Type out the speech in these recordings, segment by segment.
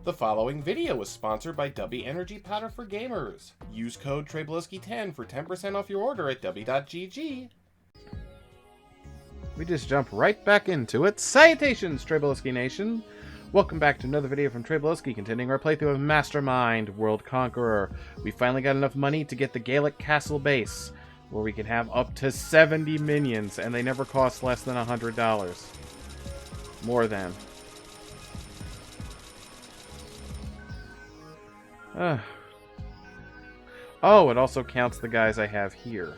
The following video is sponsored by W Energy Powder for Gamers. Use code Treyblowski10 for 10% off your order at w.gg. We just jump right back into it. Salutations, Treyblowski Nation! Welcome back to another video from Treyblowski, continuing our playthrough of Mastermind, World Conqueror. We finally got enough money to get the Gallic Castle base, where we can have up to 70 minions, and they never cost less than $100. More than. Oh, it also counts the guys I have here.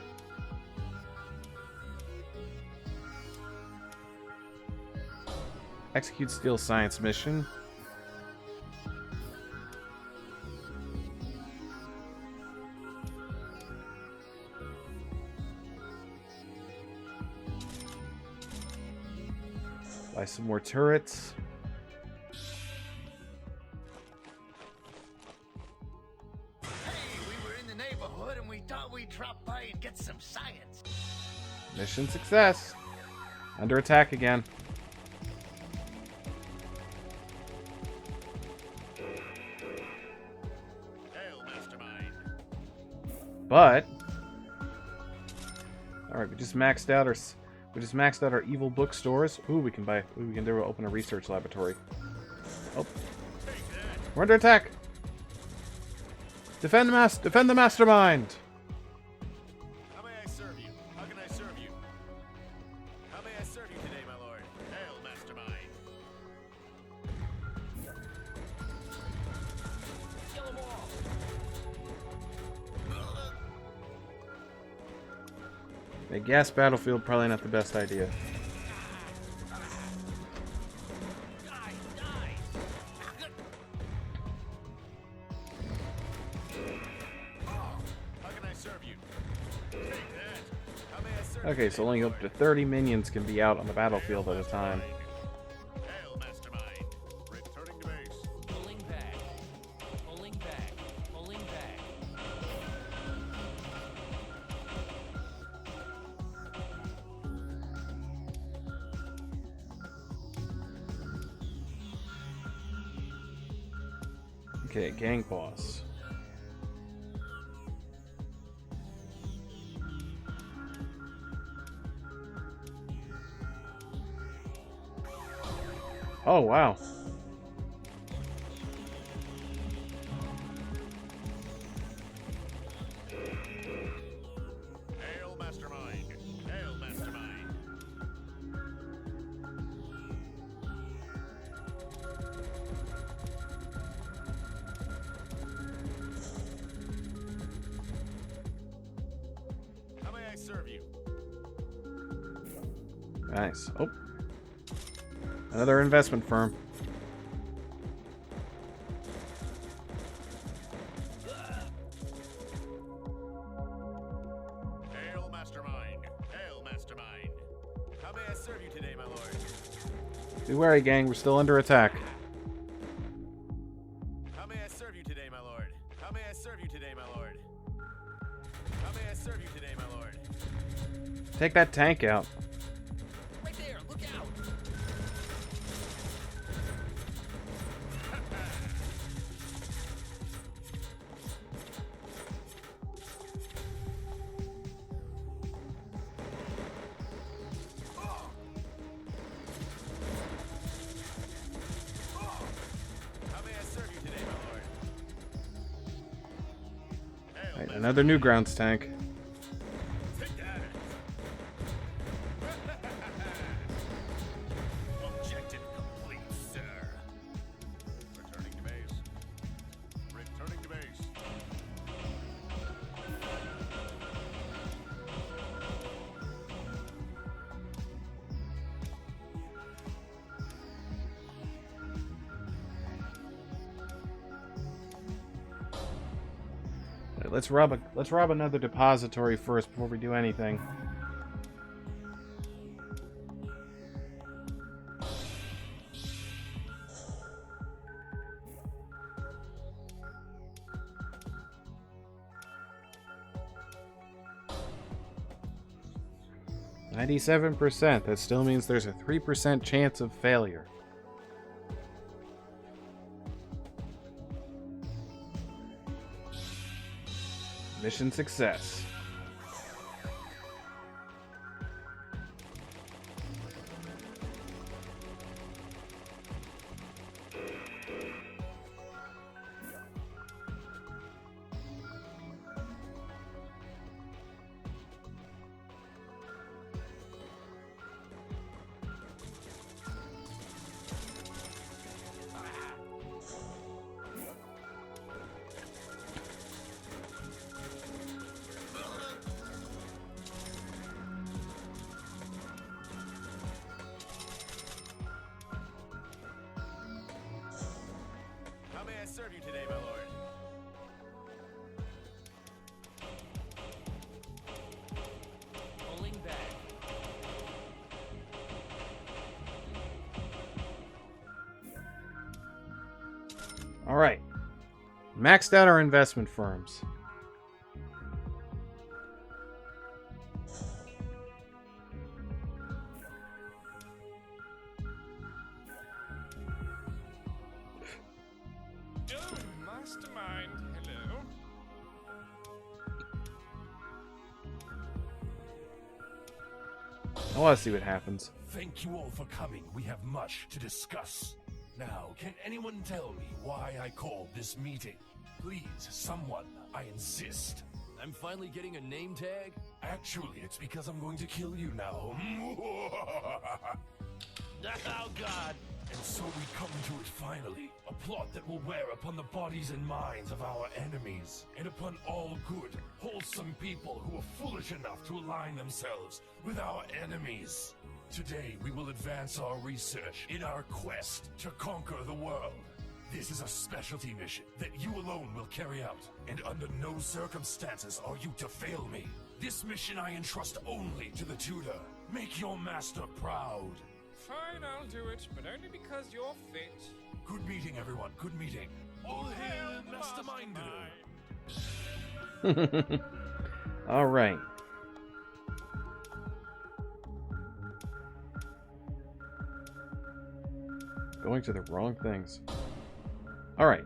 Execute Steel Science mission. Buy some more turrets. And we thought we'd drop by and get some science. Mission success. Under attack again. Hail, Mastermind. But all right, we just maxed out our evil bookstores. Ooh, we can open a research laboratory. Oh, we're under attack. Defend the Mastermind! How may I serve you? How can I serve you? How may I serve you today, my lord? Hail, Mastermind! Kill them all! A gas battlefield, probably not the best idea. Okay, so only up to 30 minions can be out on the battlefield at a time. Hail, Mastermind! Returning to base. Pulling back. Pulling back. Pulling back. Okay, gang boss. Oh, wow. Hail, Mastermind! Hail, Mastermind! How may I serve you? Nice. Oh. Another investment firm. Hail, Mastermind! Hail, Mastermind! How may I serve you today, my lord? Be wary, gang. We're still under attack. How may I serve you today, my lord? How may I serve you today, my lord? How may I serve you today, my lord? Take that tank out. Right there, look out! How may I serve you today, my lord? Hail, Right, another Newgrounds tank. Take that! Objective complete, sir. Returning to base. Returning to base. Right, let's rob another depository first before we do anything. $97%. That still means there's a 3% chance of failure. Mission success. How may I serve you today, my lord? Pulling back. All right. Maxed out our investment firms. Oh, Mastermind, hello. I want to see what happens. Thank you all for coming. We have much to discuss. Now, can anyone tell me why I called this meeting? Please, someone, I insist. I'm finally getting a name tag? Actually, it's because I'm going to kill you now. Oh, God. And so we come to it finally. A plot that will wear upon the bodies and minds of our enemies, and upon all good, wholesome people who are foolish enough to align themselves with our enemies. Today, we will advance our research in our quest to conquer the world. This is a specialty mission that you alone will carry out, and under no circumstances are you to fail me. This mission I entrust only to the tutor. Make your master proud. Fine, I'll do it, but only because you're fit. Good meeting, everyone. Good meeting. All hail the Mastermind. All right. Going to the wrong things. All right.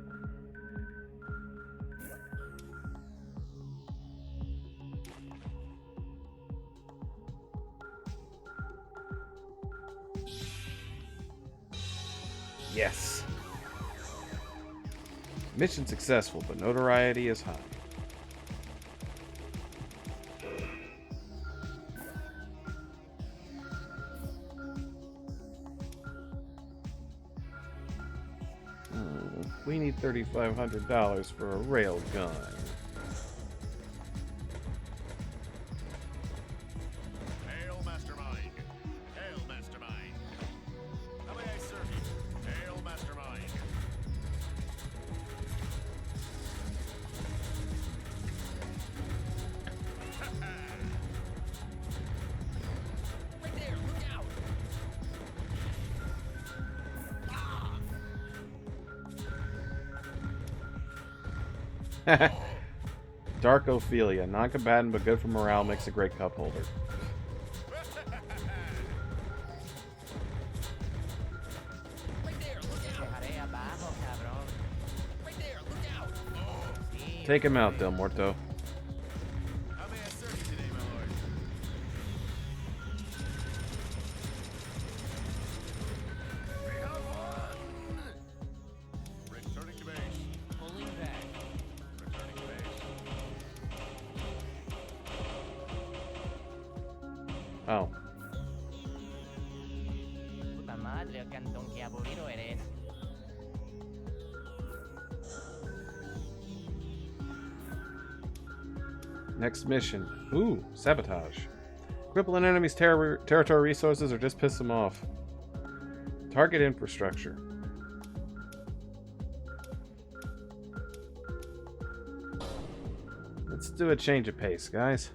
Yes. Mission successful, but notoriety is high. We need $3,500 for a rail gun. Hail, Mastermind. Hail, Mastermind. How may I serve you? Hail, Mastermind. Right there, look out! Dark Ophelia, non-combatant but good for morale, makes a great cup holder. Right there, look out! Right there, look out! Take him out, Del Morto. How may I serve you today, my lord? We have won! Returning to base. Pulling back. Returning to base. Oh. Puta madre, cantón, que aburrido eres. Next mission. Ooh, sabotage. Cripple an enemy's territory resources or just piss them off. Target infrastructure. Let's do a change of pace, guys.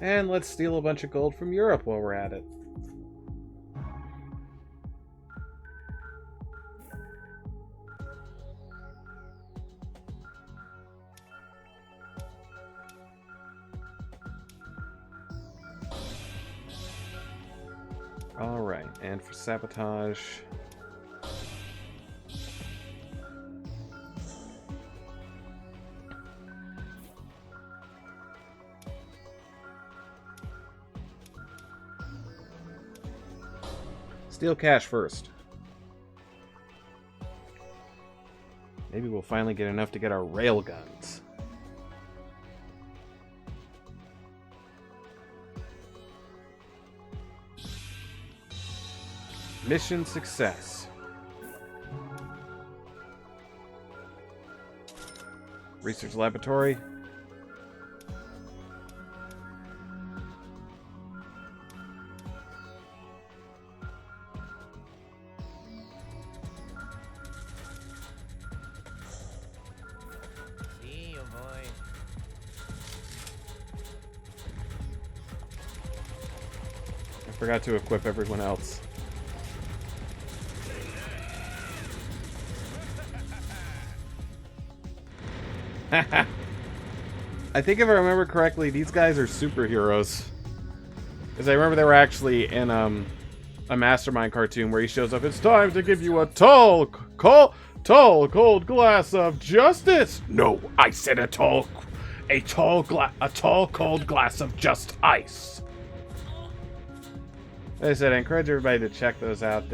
And let's steal a bunch of gold from Europe while we're at it. And for sabotage... Steal cash first. Maybe we'll finally get enough to get our rail guns. Mission success. Research laboratory. See you, boy. I forgot to equip everyone else. I think if I remember correctly, these guys are superheroes. Because I remember they were actually in a Mastermind cartoon where he shows up. It's time to give you a tall, cold glass of justice. No, I said a tall, cold glass of just ice. Like I said, I encourage everybody to check those out.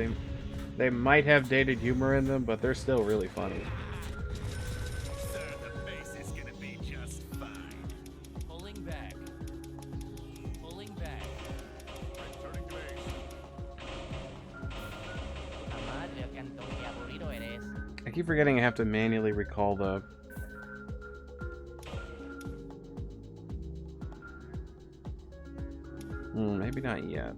They might have dated humor in them, but they're still really funny. Sir, the base is gonna be just fine. Pulling back. Pulling back. Returning to base. La madre, qué tonto y aburrido eres. I keep forgetting I have to manually recall the... maybe not yet.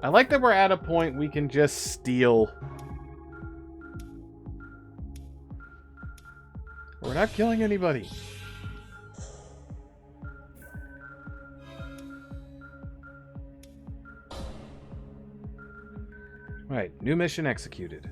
I like that we're at a point we can just steal. We're not killing anybody. Right, new mission executed.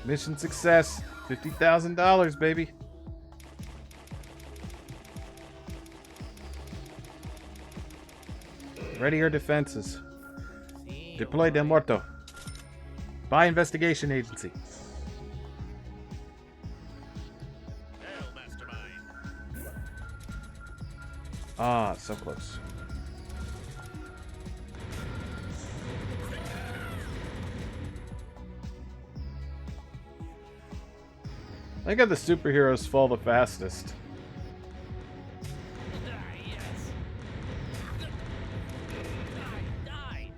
Mission success. $50,000, baby. Ready your defenses. See you, Deploy Del boy. Muerto. Buy investigation agency. Hail, Mastermind. Ah, so close. I think the superheroes fall the fastest. Yes. Die.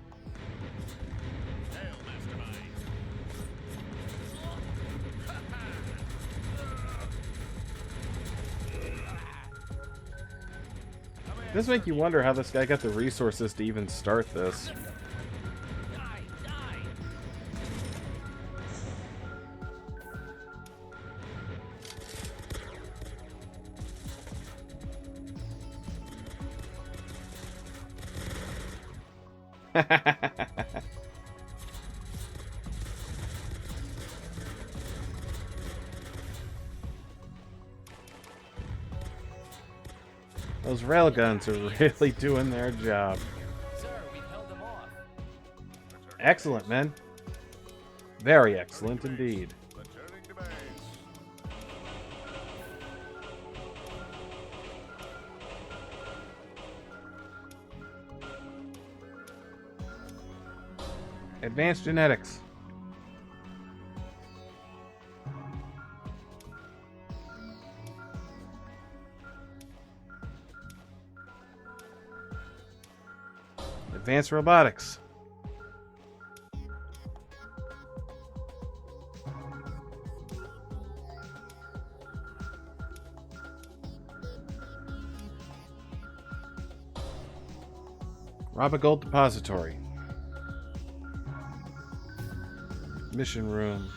Hail, Mastermind. It does make you wonder how this guy got the resources to even start this. Die. Those railguns are really doing their job. Sir, we've held them off. Excellent, men. Very excellent indeed. Returning to base. Advanced genetics. Advanced robotics. Rob a gold depository. Mission room.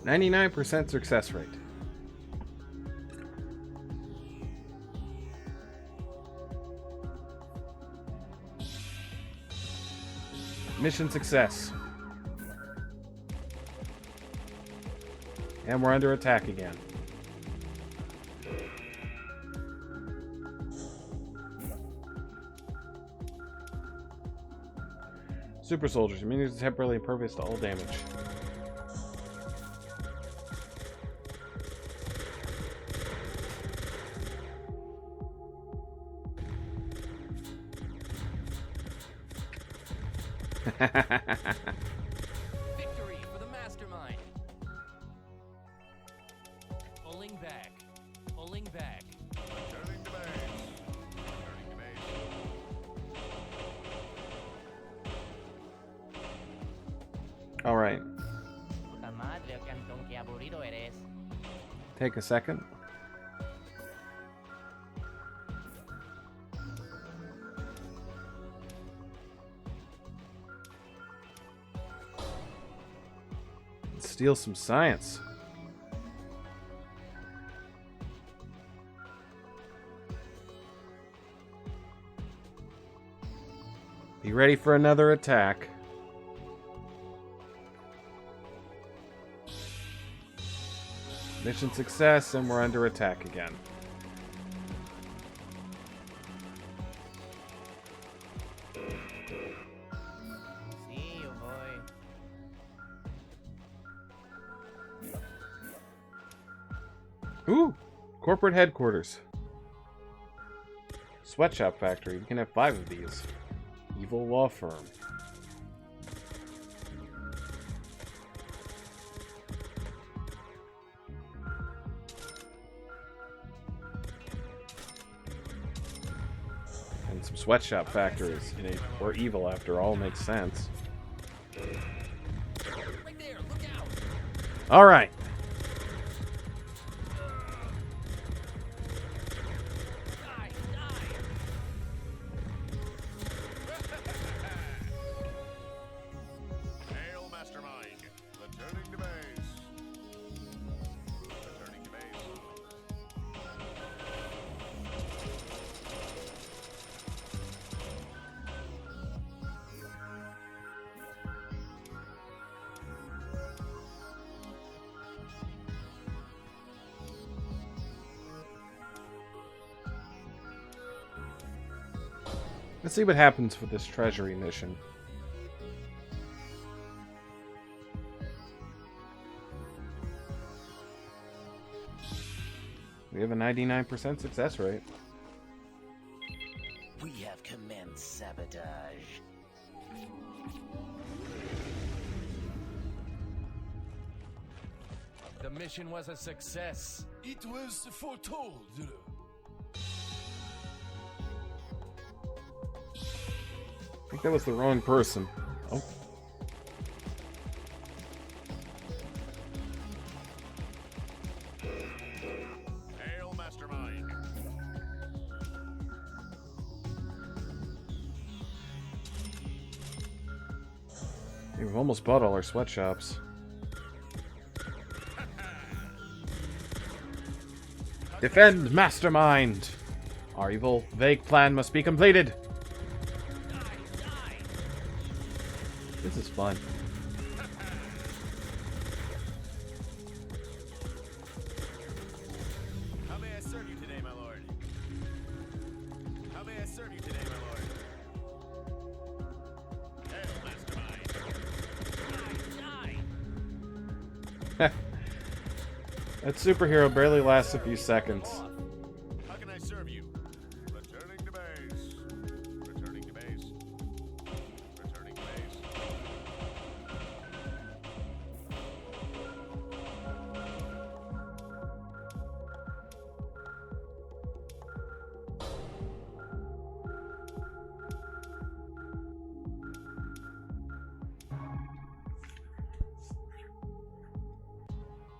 %99% success rate. Mission success. And we're under attack again. Super soldiers. Immunity is temporarily impervious to all damage. Victory for the Mastermind. Pulling back. Pulling back. Returning to base. Returning to base. All right. Puta madre, cantón, qué aburrido eres. Take a second. Steal some science. Be ready for another attack. Mission success, and we're under attack again. See you, boy. Ooh! Corporate headquarters. Sweatshop factory. We can have 5 of these. Evil law firm. And some sweatshop factories. Or evil, after all, makes sense. Right there, look out! Alright. Die, die! Hail, Mastermind. Returning to base. Returning to base. Let's see what happens for this treasury mission. We have a 99% success rate. We have commenced sabotage. The mission was a success. It was foretold. I think that was the wrong person. Oh. Hail, Mastermind. We've almost bought all our sweatshops. Defend Mastermind! Our evil, vague plan must be completed. This is fun. How may I serve you today, my lord? How may I serve you today, my lord? Hail, Mastermind. That superhero barely lasts a few seconds. How can I serve you? Returning to base. Returning to base. Returning to base.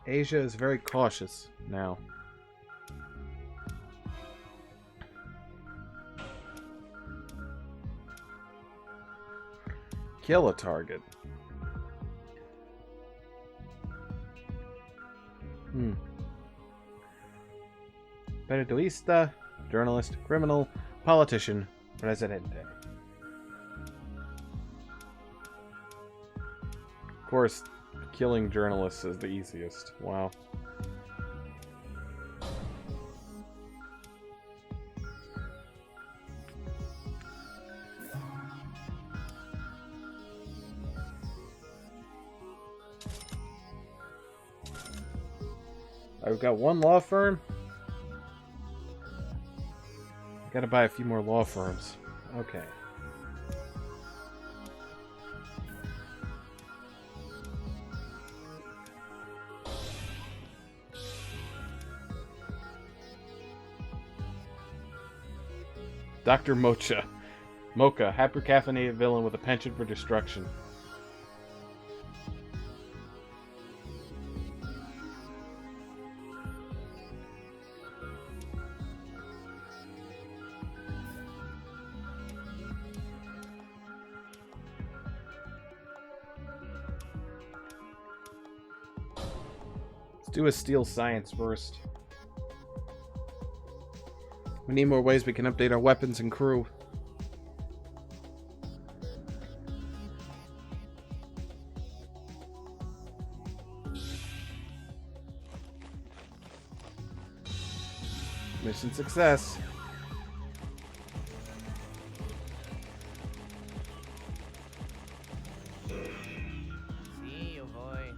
Asia is very cautious now. kill a target. Periodista, journalist, criminal, politician, presidente. Of course, killing journalists is the easiest. Wow. I've got one law firm. Gotta buy a few more law firms. Okay. Dr. Mocha. Mocha, hyper-caffeinated villain with a penchant for destruction. Let's do a steel science first. We need more ways we can update our weapons and crew. Mission success. See you, boy.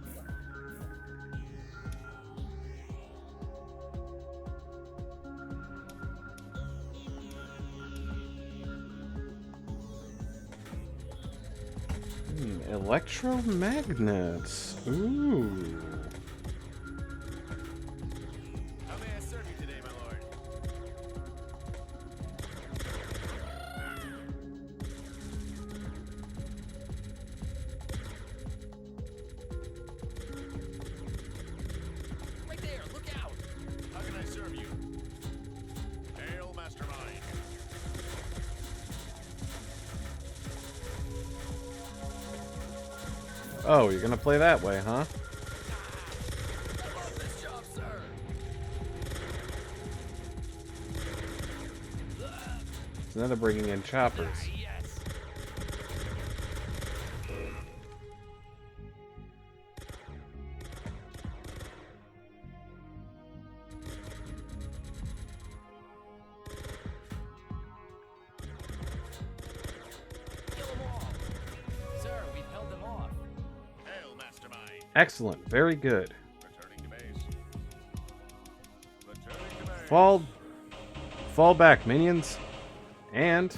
Electromagnets. Ooh. How may I serve you today, my lord? Right there, look out! How can I serve you? Hail, Mastermind. Oh, you're gonna play that way, huh? I love this job, sir! So now they're bringing in choppers. Yes! Kill them all! Sir, we've held them off. Hail, Mastermind. Excellent. Very good. Returning to base. Returning to base. Fall back, minions. And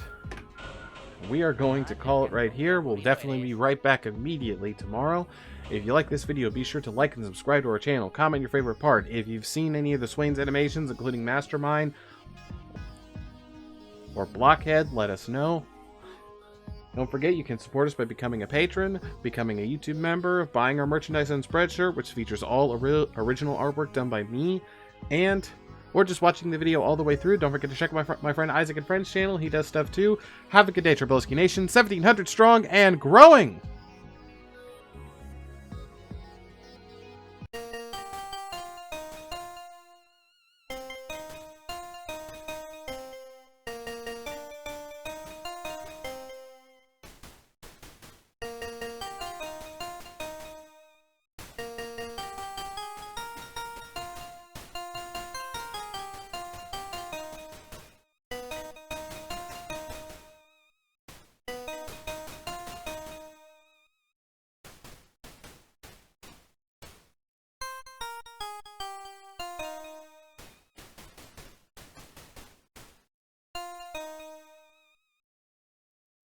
we are going to call it right here. We'll definitely be right back immediately tomorrow. If you like this video, be sure to like and subscribe to our channel. Comment your favorite part. If you've seen any of the Swain's animations, including Mastermind or Blockhead, let us know. Don't forget, you can support us by becoming a patron, becoming a YouTube member, buying our merchandise on Spreadshirt, which features all original artwork done by me, or just watching the video all the way through. Don't forget to check out my friend Isaac and Friends channel. He does stuff too. Have a good day, Treyblowski Nation. 1,700 strong and growing!